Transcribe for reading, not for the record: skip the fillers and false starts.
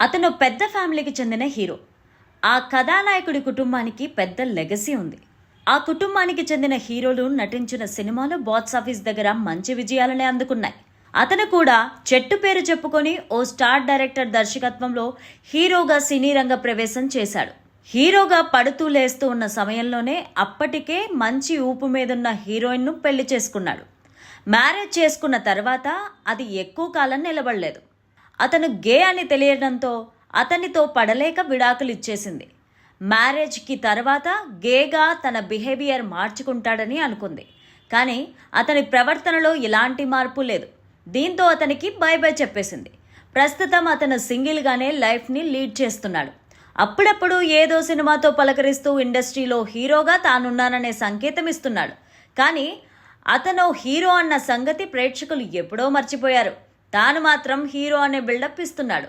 అతను పెద్ద ఫ్యామిలీకి చెందిన హీరో. ఆ కథానాయకుడి కుటుంబానికి పెద్ద లెగసీ ఉంది. ఆ కుటుంబానికి చెందిన హీరోలు నటించిన సినిమాలు బాక్సాఫీస్ దగ్గర మంచి విజయాలనే అందుకున్నాయి. అతను కూడా చెట్టు పేరు చెప్పుకొని ఓ స్టార్ డైరెక్టర్ దర్శకత్వంలో హీరోగా సినీ రంగ ప్రవేశం చేశాడు. హీరోగా పడుతూ లేస్తూ ఉన్న సమయంలోనే అప్పటికే మంచి ఊపు మీదున్న హీరోయిన్ను పెళ్లి చేసుకున్నాడు. మ్యారేజ్ చేసుకున్న తర్వాత అది ఎక్కువ కాలం నిలబడలేదు. అతను గే అని తెలియడంతో అతనితో పడలేక విడాకులు ఇచ్చేసింది. మ్యారేజ్కి తర్వాత గేగా తన బిహేవియర్ మార్చుకుంటాడని అనుకుంది. కానీ అతని ప్రవర్తనలో ఎలాంటి మార్పు లేదు. దీంతో అతనికి బై బై చెప్పేసింది. ప్రస్తుతం అతను సింగిల్గానే లైఫ్ని లీడ్ చేస్తున్నాడు. అప్పుడప్పుడు ఏదో సినిమాతో పలకరిస్తూ ఇండస్ట్రీలో హీరోగా తానున్నాననే సంకేతం ఇస్తున్నాడు. కానీ అతను హీరో అన్న సంగతి ప్రేక్షకులు ఎప్పుడో మర్చిపోయారు. తాను మాత్రం హీరో అనే బిల్డప్ ఇస్తున్నాడు.